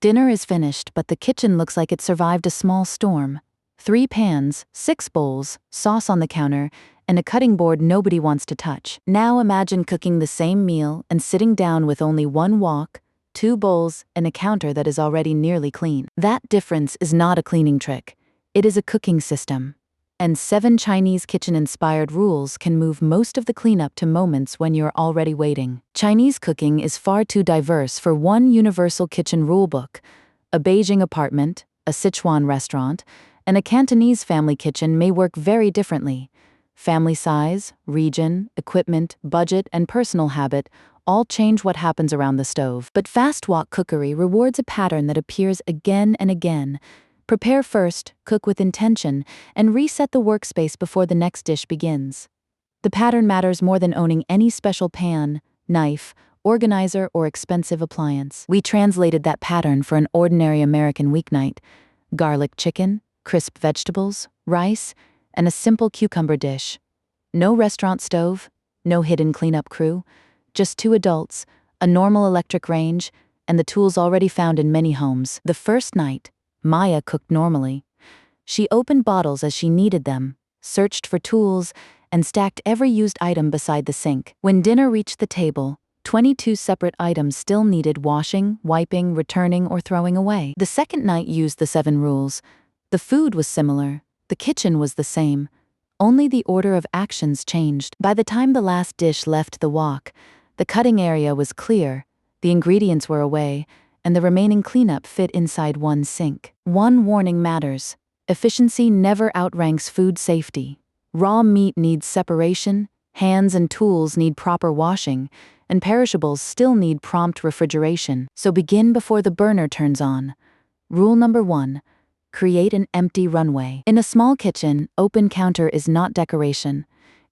Dinner is finished, but the kitchen looks like it survived a small storm. 3 pans, 6 bowls, sauce on the counter, and a cutting board nobody wants to touch. Now imagine cooking the same meal and sitting down with only 1 wok, 2 bowls, and a counter that is already nearly clean. That difference is not a cleaning trick. It is a cooking system. And 7 Chinese kitchen-inspired rules can move most of the cleanup to moments when you're already waiting. Chinese cooking is far too diverse for one universal kitchen rulebook. A Beijing apartment, a Sichuan restaurant, and a Cantonese family kitchen may work very differently. Family size, region, equipment, budget, and personal habit all change what happens around the stove. But fast wok cookery rewards a pattern that appears again and again. Prepare first, cook with intention, and reset the workspace before the next dish begins. The pattern matters more than owning any special pan, knife, organizer, or expensive appliance. We translated that pattern for an ordinary American weeknight: garlic chicken, crisp vegetables, rice, and a simple cucumber dish. No restaurant stove, no hidden cleanup crew, just 2 adults, a normal electric range, and the tools already found in many homes. The first night, Maya cooked normally. She opened bottles as she needed them, searched for tools, and stacked every used item beside the sink. When dinner reached the table, 22 separate items still needed washing, wiping, returning, or throwing away. The second night used the 7 rules. The food was similar, the kitchen was the same, only the order of actions changed. By the time the last dish left the wok, the cutting area was clear, the ingredients were away, and the remaining cleanup fit inside one sink. One warning matters: efficiency never outranks food safety. Raw meat needs separation, hands and tools need proper washing, and perishables still need prompt refrigeration. So begin before the burner turns on. Rule number 1. Create an empty runway. In a small kitchen, open counter is not decoration.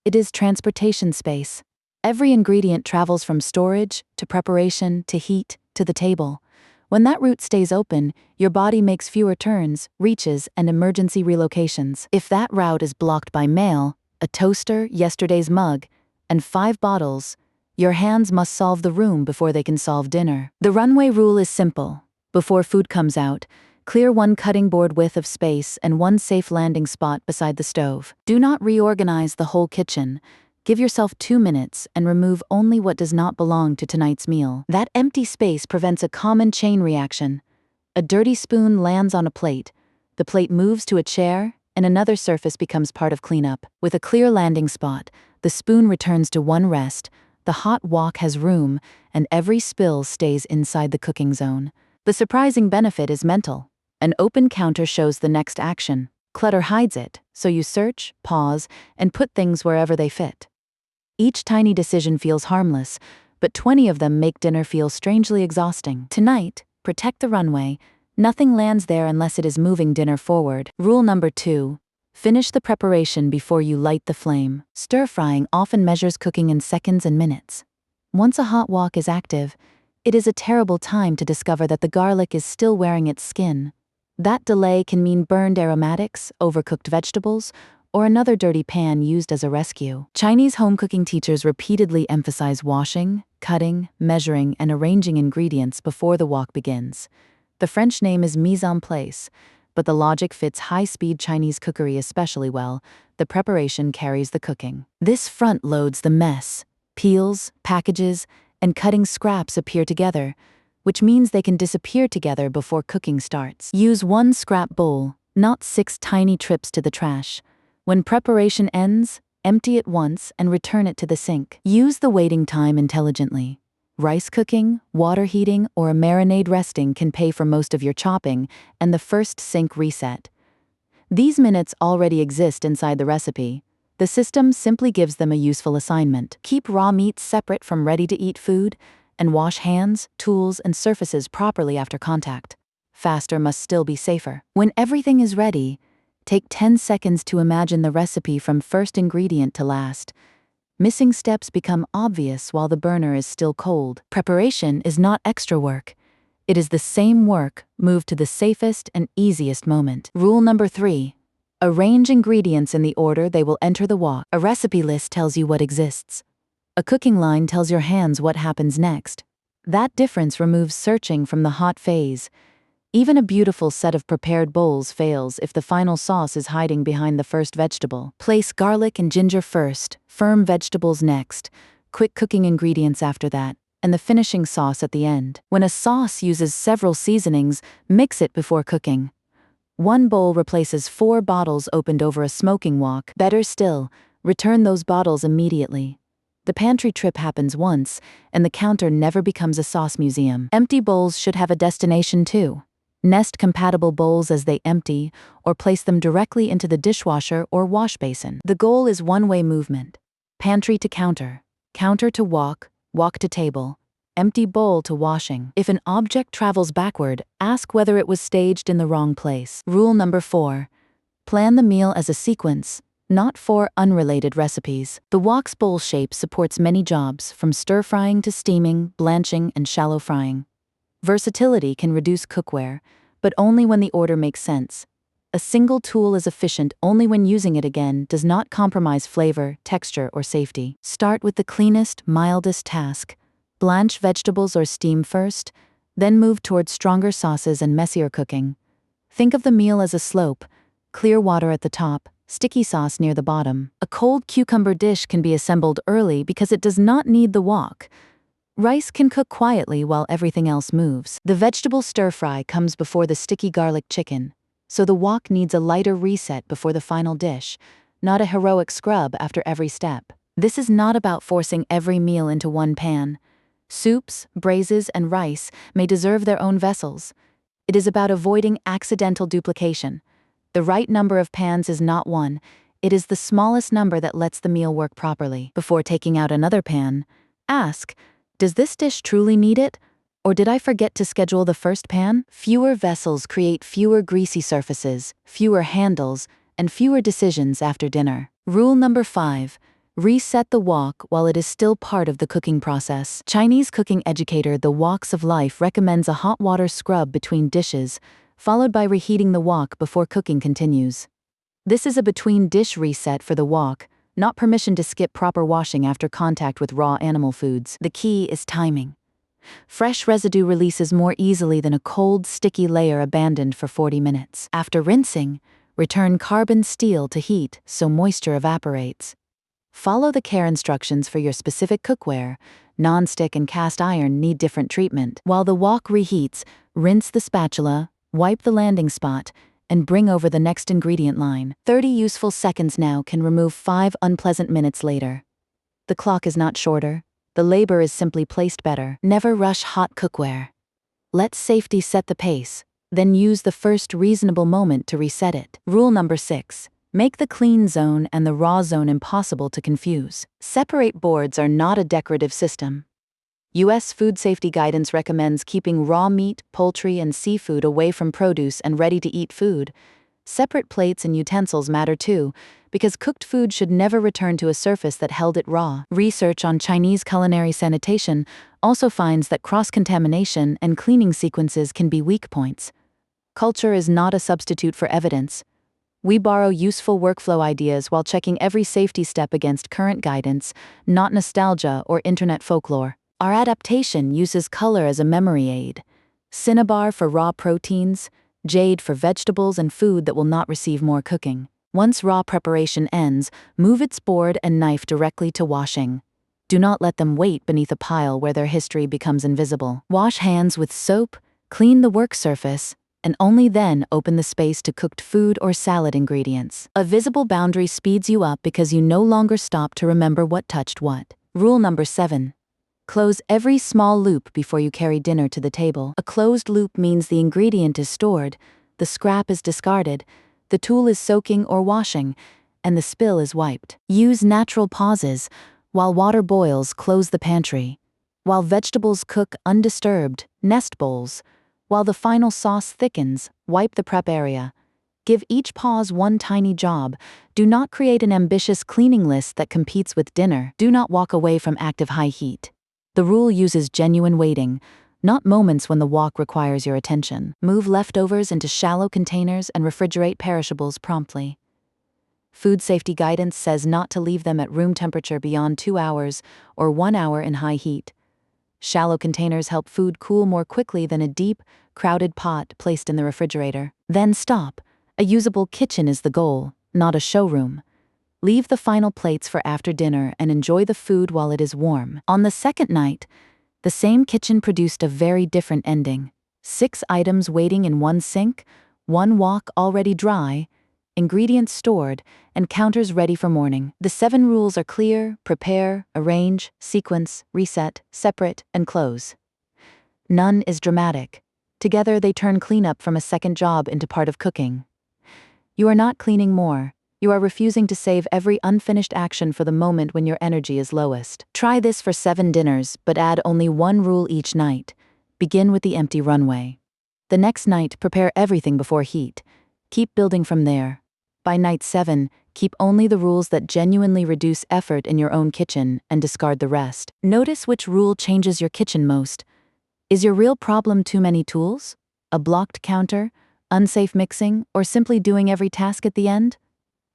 It is transportation space. Every ingredient travels from storage, to preparation, to heat, to the table. When that route stays open, your body makes fewer turns, reaches, and emergency relocations. If that route is blocked by mail, a toaster, yesterday's mug, and 5 bottles, your hands must solve the room before they can solve dinner. The runway rule is simple. Before food comes out, clear 1 cutting board width of space and 1 safe landing spot beside the stove. Do not reorganize the whole kitchen. Give yourself 2 minutes and remove only what does not belong to tonight's meal. That empty space prevents a common chain reaction. A dirty spoon lands on a plate. The plate moves to a chair, and another surface becomes part of cleanup. With a clear landing spot, the spoon returns to one rest, the hot wok has room, and every spill stays inside the cooking zone. The surprising benefit is mental. An open counter shows the next action. Clutter hides it, so you search, pause, and put things wherever they fit. Each tiny decision feels harmless, but 20 of them make dinner feel strangely exhausting. Tonight, protect the runway. Nothing lands there unless it is moving dinner forward. Rule number 2. Finish the preparation before you light the flame. Stir-frying often measures cooking in seconds and minutes. Once a hot wok is active, it is a terrible time to discover that the garlic is still wearing its skin. That delay can mean burned aromatics, overcooked vegetables, or another dirty pan used as a rescue. Chinese home cooking teachers repeatedly emphasize washing, cutting, measuring, and arranging ingredients before the wok begins. The French name is mise en place, but the logic fits high-speed Chinese cookery especially well. The preparation carries the cooking. This front loads the mess. Peels, packages, and cutting scraps appear together, which means they can disappear together before cooking starts. Use 1 scrap bowl, not 6 tiny trips to the trash. When preparation ends, empty it once and return it to the sink. Use the waiting time intelligently. Rice cooking, water heating, or a marinade resting can pay for most of your chopping and the first sink reset. These minutes already exist inside the recipe. The system simply gives them a useful assignment. Keep raw meats separate from ready-to-eat food, and wash hands, tools, and surfaces properly after contact. Faster must still be safer. When everything is ready, take 10 seconds to imagine the recipe from first ingredient to last. Missing steps become obvious while the burner is still cold. Preparation is not extra work. It is the same work, moved to the safest and easiest moment. Rule number 3. Arrange ingredients in the order they will enter the wok. A recipe list tells you what exists. A cooking line tells your hands what happens next. That difference removes searching from the hot phase. Even a beautiful set of prepared bowls fails if the final sauce is hiding behind the first vegetable. Place garlic and ginger first, firm vegetables next, quick cooking ingredients after that, and the finishing sauce at the end. When a sauce uses several seasonings, mix it before cooking. One bowl replaces 4 bottles opened over a smoking wok. Better still, return those bottles immediately. The pantry trip happens once, and the counter never becomes a sauce museum. Empty bowls should have a destination too. Nest compatible bowls as they empty, or place them directly into the dishwasher or wash basin. The goal is one-way movement. Pantry to counter, counter to wok, wok to table, empty bowl to washing. If an object travels backward, ask whether it was staged in the wrong place. Rule number 4. Plan the meal as a sequence, not 4 unrelated recipes. The wok's bowl shape supports many jobs, from stir-frying to steaming, blanching, and shallow frying. Versatility can reduce cookware, but only when the order makes sense. A single tool is efficient only when using it again does not compromise flavor, texture, or safety. Start with the cleanest, mildest task. Blanch vegetables or steam first, then move towards stronger sauces and messier cooking. Think of the meal as a slope: clear water at the top, sticky sauce near the bottom. A cold cucumber dish can be assembled early because it does not need the wok. Rice can cook quietly while everything else moves. The vegetable stir-fry comes before the sticky garlic chicken, so the wok needs a lighter reset before the final dish, not a heroic scrub after every step. This is not about forcing every meal into one pan. Soups, braises, and rice may deserve their own vessels. It is about avoiding accidental duplication. The right number of pans is not one, it is the smallest number that lets the meal work properly. Before taking out another pan, ask, does this dish truly need it? Or did I forget to schedule the first pan? Fewer vessels create fewer greasy surfaces, fewer handles, and fewer decisions after dinner. Rule number 5. Reset the wok while it is still part of the cooking process. Chinese cooking educator The Woks of Life recommends a hot water scrub between dishes, followed by reheating the wok before cooking continues. This is a between-dish reset for the wok, not permission to skip proper washing after contact with raw animal foods. The key is timing. Fresh residue releases more easily than a cold, sticky layer abandoned for 40 minutes. After rinsing, return carbon steel to heat so moisture evaporates. Follow the care instructions for your specific cookware. Non-stick and cast iron need different treatment. While the wok reheats, rinse the spatula, wipe the landing spot, and bring over the next ingredient line. 30 useful seconds now can remove 5 unpleasant minutes later. The clock is not shorter, the labor is simply placed better. Never rush hot cookware. Let safety set the pace, then use the first reasonable moment to reset it. Rule number 6. Make the clean zone and the raw zone impossible to confuse. Separate boards are not a decorative system. U.S. food safety guidance recommends keeping raw meat, poultry, and seafood away from produce and ready-to-eat food. Separate plates and utensils matter too, because cooked food should never return to a surface that held it raw. Research on Chinese culinary sanitation also finds that cross-contamination and cleaning sequences can be weak points. Culture is not a substitute for evidence. We borrow useful workflow ideas while checking every safety step against current guidance, not nostalgia or internet folklore. Our adaptation uses color as a memory aid. Cinnabar for raw proteins, jade for vegetables and food that will not receive more cooking. Once raw preparation ends, move its board and knife directly to washing. Do not let them wait beneath a pile where their history becomes invisible. Wash hands with soap, clean the work surface, and only then open the space to cooked food or salad ingredients. A visible boundary speeds you up because you no longer stop to remember what touched what. Rule number 7. Close every small loop before you carry dinner to the table. A closed loop means the ingredient is stored, the scrap is discarded, the tool is soaking or washing, and the spill is wiped. Use natural pauses. While water boils, close the pantry. While vegetables cook undisturbed, nest bowls. While the final sauce thickens, wipe the prep area. Give each pause one tiny job. Do not create an ambitious cleaning list that competes with dinner. Do not walk away from active high heat. The rule uses genuine waiting, not moments when the wok requires your attention. Move leftovers into shallow containers and refrigerate perishables promptly. Food safety guidance says not to leave them at room temperature beyond 2 hours or 1 hour in high heat. Shallow containers help food cool more quickly than a deep, crowded pot placed in the refrigerator. Then stop. A usable kitchen is the goal, not a showroom. Leave the final plates for after dinner and enjoy the food while it is warm. On the second night, the same kitchen produced a very different ending. 6 items waiting in one sink, 1 wok already dry, ingredients stored, and counters ready for morning. The 7 rules are clear: prepare, arrange, sequence, reset, separate, and close. None is dramatic. Together they turn cleanup from a second job into part of cooking. You are not cleaning more. You are refusing to save every unfinished action for the moment when your energy is lowest. Try this for 7 dinners, but add only 1 rule each night. Begin with the empty runway. The next night, prepare everything before heat. Keep building from there. By night 7, keep only the rules that genuinely reduce effort in your own kitchen and discard the rest. Notice which rule changes your kitchen most. Is your real problem too many tools? A blocked counter? Unsafe mixing? Or simply doing every task at the end?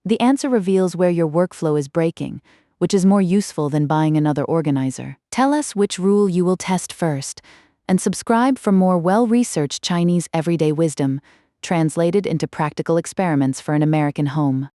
The answer reveals where your workflow is breaking, which is more useful than buying another organizer. Tell us which rule you will test first, and subscribe for more well-researched Chinese everyday wisdom, translated into practical experiments for an American home.